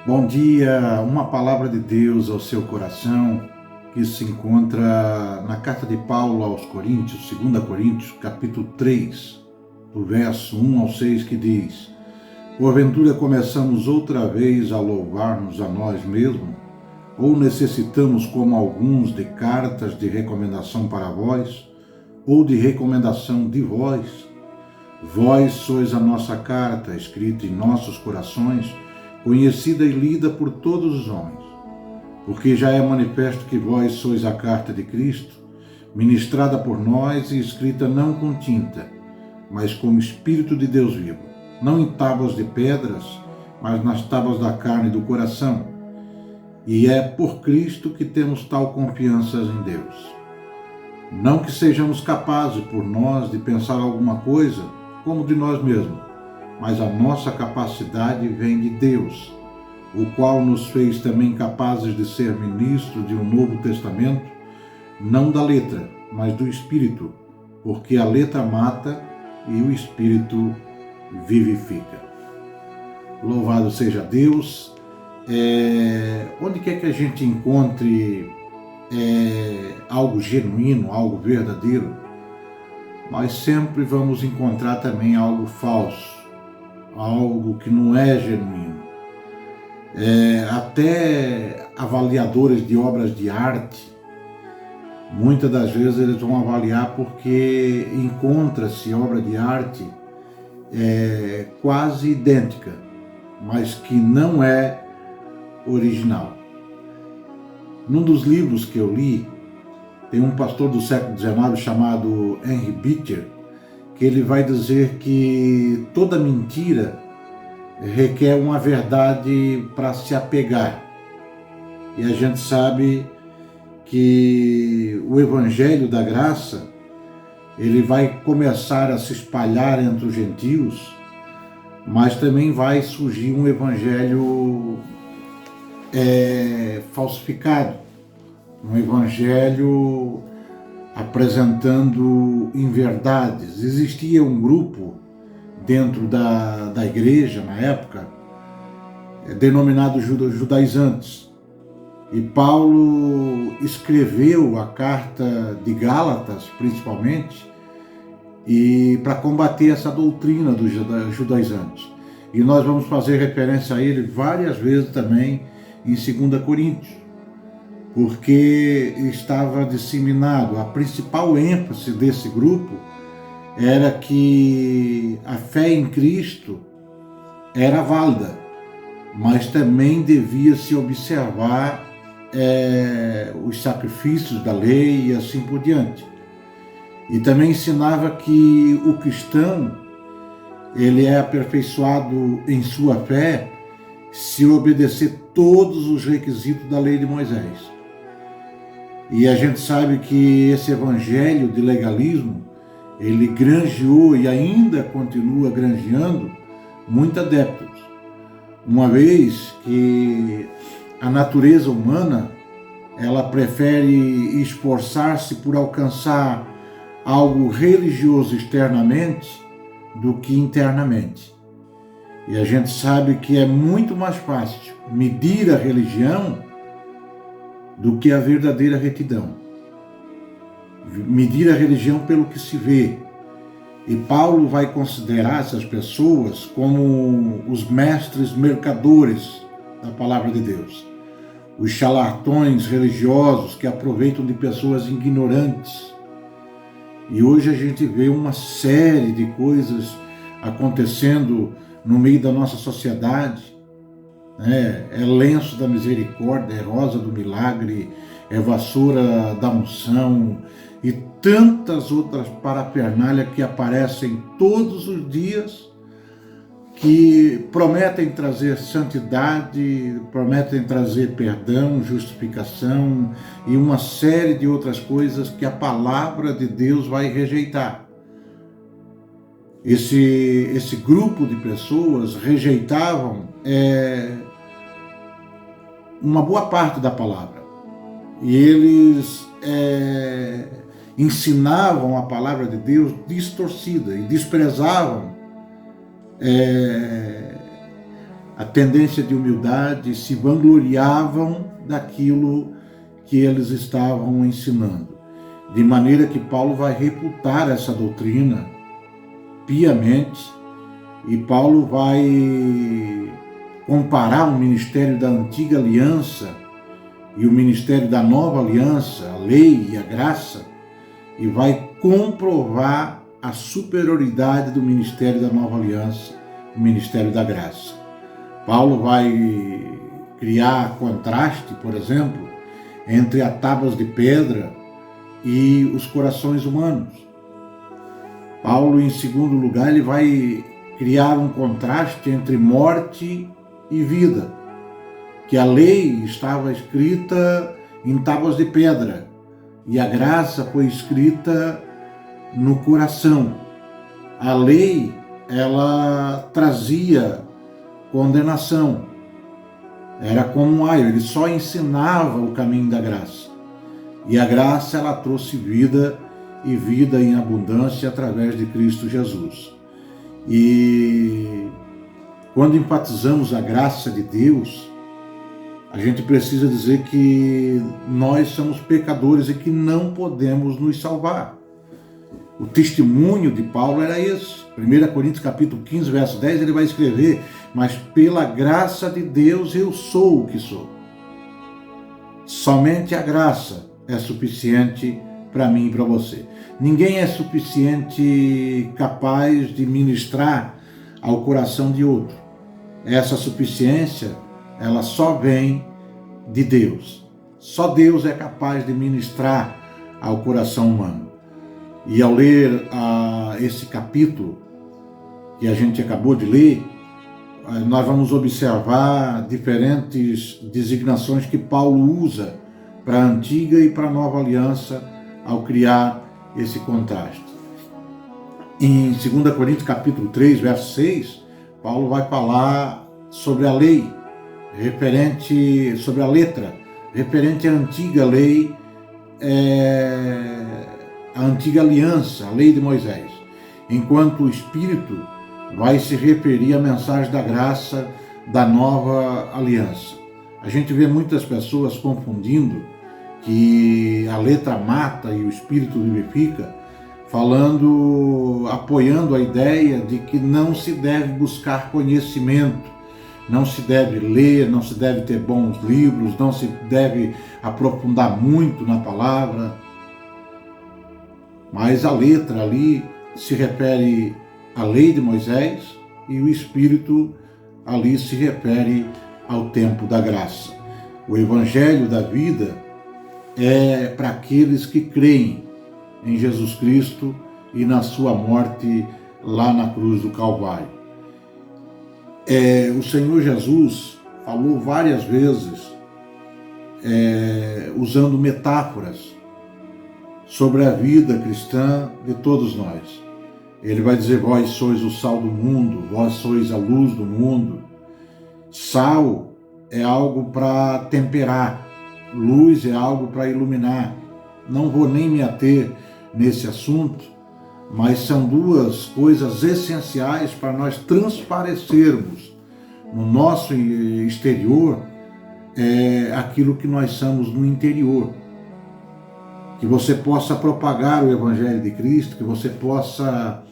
Bom dia, uma palavra de Deus ao seu coração que se encontra na carta de Paulo aos Coríntios, 2 Coríntios, capítulo 3, do verso 1 ao 6, que diz: Porventura começamos outra vez a louvar-nos a nós mesmos? Ou necessitamos, como alguns, de cartas de recomendação para vós, ou de recomendação de vós? Vós sois a nossa carta, escrita em nossos corações, conhecida e lida por todos os homens, porque já é manifesto que vós sois a carta de Cristo, ministrada por nós e escrita não com tinta, mas com o Espírito de Deus vivo, não em tábuas de pedras, mas nas tábuas da carne e do coração. E é por Cristo que temos tal confiança em Deus. Não que sejamos capazes por nós de pensar alguma coisa como de nós mesmos, mas a nossa capacidade vem de Deus, o qual nos fez também capazes de ser ministros de um novo testamento, não da letra, mas do Espírito, porque a letra mata e o Espírito vivifica. Louvado seja Deus. Onde quer que a gente encontre algo genuíno, algo verdadeiro, nós sempre vamos encontrar também algo falso, algo que não é genuíno. Até avaliadores de obras de arte, muitas das vezes eles vão avaliar porque encontra-se obra de arte quase idêntica, mas que não é original. Num dos livros que eu li, tem um pastor do século XIX chamado Henry Beecher, que ele vai dizer que toda mentira requer uma verdade para se apegar. E a gente sabe que o Evangelho da Graça, ele vai começar a se espalhar entre os gentios, mas também vai surgir um Evangelho falsificado, um Evangelho apresentando inverdades. Existia um grupo dentro da igreja, na época, denominado judaizantes. E Paulo escreveu a carta de Gálatas, principalmente, e para combater essa doutrina dos judaizantes. E nós vamos fazer referência a ele várias vezes também em 2 Coríntios. Porque estava disseminado, a principal ênfase desse grupo era que a fé em Cristo era válida, mas também devia se observar os sacrifícios da lei e assim por diante. E também ensinava que o cristão, ele é aperfeiçoado em sua fé se obedecer todos os requisitos da lei de Moisés. E a gente sabe que esse evangelho de legalismo, ele granjeou e ainda continua granjeando muitos adeptos. Uma vez que a natureza humana, ela prefere esforçar-se por alcançar algo religioso externamente do que internamente. E a gente sabe que é muito mais fácil medir a religião do que a verdadeira retidão. Medir a religião pelo que se vê. E Paulo vai considerar essas pessoas como os mestres mercadores da palavra de Deus. Os charlatões religiosos que aproveitam de pessoas ignorantes. E hoje a gente vê uma série de coisas acontecendo no meio da nossa sociedade. É lenço da misericórdia, é rosa do milagre, é vassoura da unção e tantas outras parafernálias que aparecem todos os dias, que prometem trazer santidade, prometem trazer perdão, justificação e uma série de outras coisas que a palavra de Deus vai rejeitar. Esse grupo de pessoas rejeitavam uma boa parte da palavra. E eles ensinavam a palavra de Deus distorcida e desprezavam a tendência de humildade, se vangloriavam daquilo que eles estavam ensinando. De maneira que Paulo vai refutar essa doutrina piamente, e Paulo vai comparar o ministério da antiga aliança e o ministério da nova aliança, a lei e a graça, e vai comprovar a superioridade do ministério da nova aliança, o ministério da graça. Paulo vai criar contraste, por exemplo, entre as tábuas de pedra e os corações humanos. Paulo, em segundo lugar, ele vai criar um contraste entre morte e vida, que a lei estava escrita em tábuas de pedra e a graça foi escrita no coração. A lei, ela trazia condenação, era como um aio, ele só ensinava o caminho da graça. E a graça, ela trouxe vida, e vida em abundância através de Cristo Jesus. E quando enfatizamos a graça de Deus, a gente precisa dizer que nós somos pecadores e que não podemos nos salvar. O testemunho de Paulo era esse. 1 Coríntios capítulo 15, verso 10, ele vai escrever: mas pela graça de Deus eu sou o que sou. Somente a graça é suficiente para mim e para você. Ninguém é suficiente capaz de ministrar ao coração de outro. Essa suficiência, ela só vem de Deus. Só Deus é capaz de ministrar ao coração humano. E ao ler esse capítulo que a gente acabou de ler, nós vamos observar diferentes designações que Paulo usa para a antiga e para a nova aliança ao criar esse contraste. Em 2 Coríntios capítulo 3, verso 6, Paulo vai falar sobre a lei, sobre a letra, referente à antiga lei, a antiga aliança, a lei de Moisés, enquanto o Espírito vai se referir à mensagem da graça da nova aliança. A gente vê muitas pessoas confundindo que a letra mata e o Espírito vivifica, apoiando a ideia de que não se deve buscar conhecimento, não se deve ler, não se deve ter bons livros, não se deve aprofundar muito na palavra. Mas a letra ali se refere à lei de Moisés e o Espírito ali se refere ao tempo da graça. O Evangelho da vida é para aqueles que creem em Jesus Cristo e na sua morte lá na cruz do Calvário. O Senhor Jesus falou várias vezes, usando metáforas, sobre a vida cristã de todos nós. Ele vai dizer: vós sois o sal do mundo, vós sois a luz do mundo. Sal é algo para temperar, luz é algo para iluminar. Não vou nem me ater nesse assunto, mas são duas coisas essenciais para nós transparecermos no nosso exterior aquilo que nós somos no interior. Que você possa propagar o Evangelho de Cristo, que você possa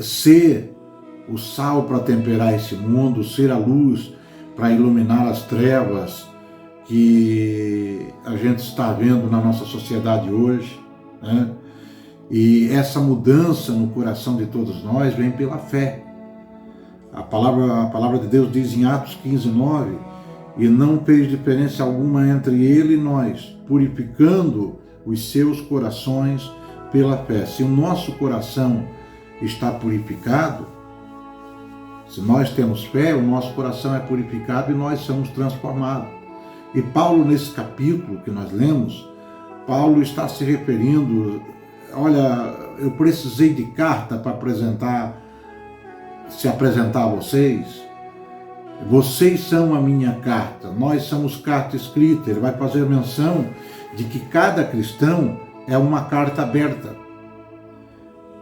ser o sal para temperar esse mundo, ser a luz para iluminar as trevas que a gente está vendo na nossa sociedade hoje, né? E essa mudança no coração de todos nós vem pela fé. A palavra de Deus diz em Atos 15, 9, e não fez diferença alguma entre ele e nós, purificando os seus corações pela fé. Se o nosso coração está purificado, se nós temos fé, o nosso coração é purificado e nós somos transformados. E Paulo, nesse capítulo que nós lemos, Paulo está se referindo: olha, eu precisei de carta para se apresentar a vocês. Vocês são a minha carta, nós somos carta escrita. Ele vai fazer menção de que cada cristão é uma carta aberta.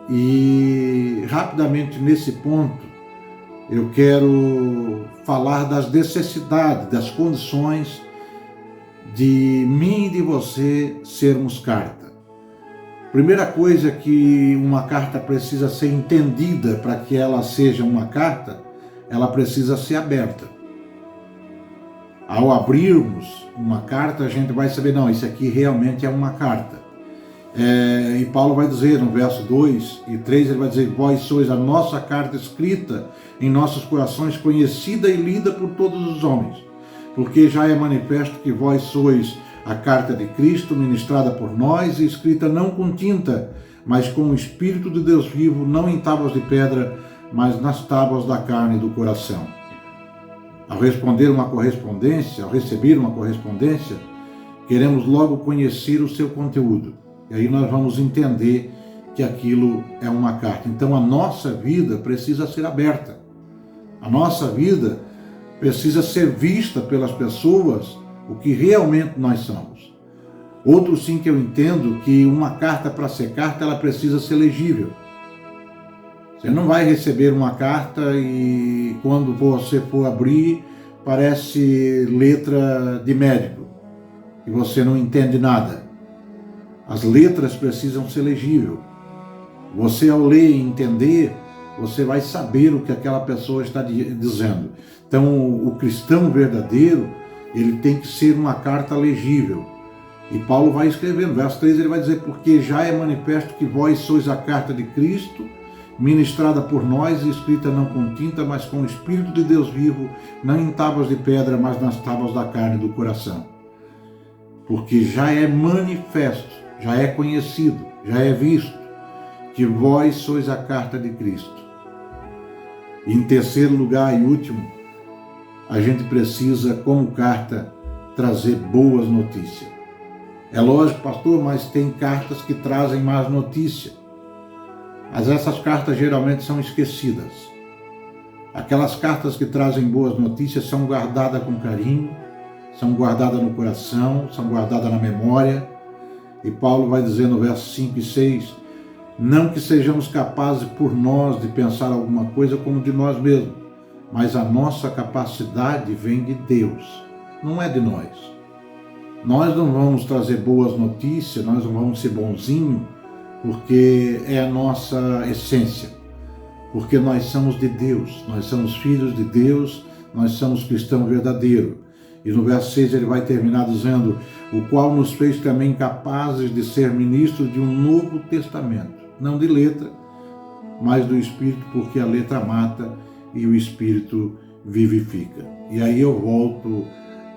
E rapidamente nesse ponto, eu quero falar das necessidades, das condições de mim e de você sermos carta. Primeira coisa que uma carta precisa ser entendida para que ela seja uma carta, ela precisa ser aberta. Ao abrirmos uma carta, a gente vai saber, não, isso aqui realmente é uma carta. E Paulo vai dizer no verso 2 e 3, ele vai dizer: vós sois a nossa carta escrita em nossos corações, conhecida e lida por todos os homens, porque já é manifesto que vós sois a carta de Cristo, ministrada por nós e escrita não com tinta, mas com o Espírito de Deus vivo, não em tábuas de pedra, mas nas tábuas da carne e do coração. Ao receber uma correspondência, queremos logo conhecer o seu conteúdo. E aí nós vamos entender que aquilo é uma carta. Então a nossa vida precisa ser aberta. A nossa vida precisa ser vista pelas pessoas o que realmente nós somos. Outro sim que eu entendo que uma carta, para ser carta, ela precisa ser legível. Você não vai receber uma carta e quando você for abrir, parece letra de médico e você não entende nada. As letras precisam ser legíveis. Você, ao ler e entender, você vai saber o que aquela pessoa está dizendo. Então, o cristão verdadeiro, ele tem que ser uma carta legível. E Paulo vai escrever, no verso 3, ele vai dizer: porque já é manifesto que vós sois a carta de Cristo, ministrada por nós e escrita não com tinta, mas com o Espírito de Deus vivo, não em tábuas de pedra, mas nas tábuas da carne e do coração. Porque já é manifesto, já é conhecido, já é visto, que vós sois a carta de Cristo. E em terceiro lugar e último, a gente precisa, como carta, trazer boas notícias. É lógico, pastor, mas tem cartas que trazem más notícias. Mas essas cartas geralmente são esquecidas. Aquelas cartas que trazem boas notícias são guardadas com carinho, são guardadas no coração, são guardadas na memória. E Paulo vai dizer no verso 5 e 6, não que sejamos capazes por nós de pensar alguma coisa como de nós mesmos, mas a nossa capacidade vem de Deus, não é de nós. Nós não vamos trazer boas notícias, nós não vamos ser bonzinhos, porque é a nossa essência, porque nós somos de Deus, nós somos filhos de Deus, nós somos cristãos verdadeiros. E no verso 6 ele vai terminar dizendo: o qual nos fez também capazes de ser ministros de um novo testamento, não de letra, mas do Espírito, porque a letra mata e o Espírito vivifica. E aí eu volto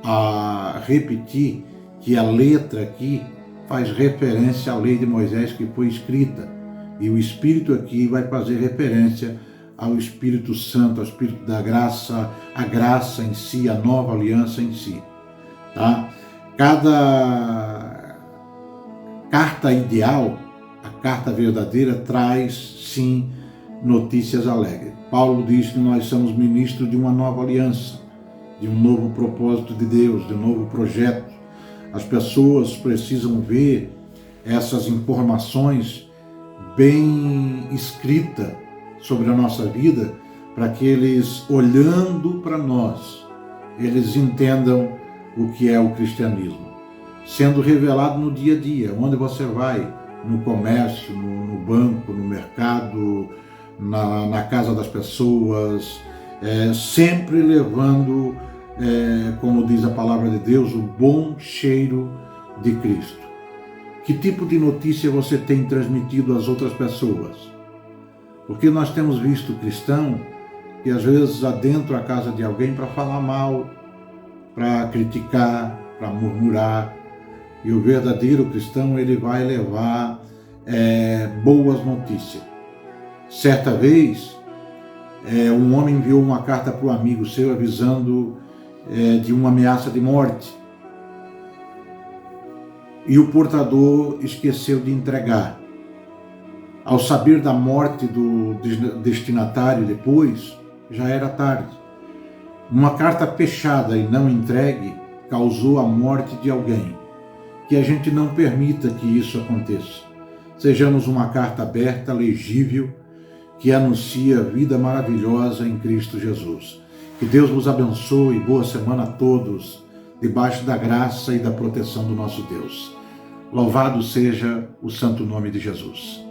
a repetir que a letra aqui faz referência à lei de Moisés que foi escrita, e o Espírito aqui vai fazer referência ao Espírito Santo, ao Espírito da graça, a graça em si, a nova aliança em si. Tá? Cada carta ideal, a carta verdadeira, traz sim notícias alegres. Paulo diz que nós somos ministros de uma nova aliança, de um novo propósito de Deus, de um novo projeto. As pessoas precisam ver essas informações bem escritas sobre a nossa vida, para que eles, olhando para nós, eles entendam o que é o cristianismo, sendo revelado no dia a dia, onde você vai, no comércio, no banco, no mercado, na casa das pessoas, sempre levando, como diz a palavra de Deus, o bom cheiro de Cristo. Que tipo de notícia você tem transmitido às outras pessoas? Porque nós temos visto cristão que às vezes adentra a casa de alguém para falar mal, para criticar, para murmurar. E o verdadeiro cristão, ele vai levar boas notícias. Certa vez, um homem enviou uma carta para um amigo seu avisando de uma ameaça de morte. E o portador esqueceu de entregar. Ao saber da morte do destinatário depois, já era tarde. Uma carta fechada e não entregue causou a morte de alguém. Que a gente não permita que isso aconteça. Sejamos uma carta aberta, legível, que anuncia vida maravilhosa em Cristo Jesus. Que Deus vos abençoe, boa semana a todos, debaixo da graça e da proteção do nosso Deus. Louvado seja o santo nome de Jesus.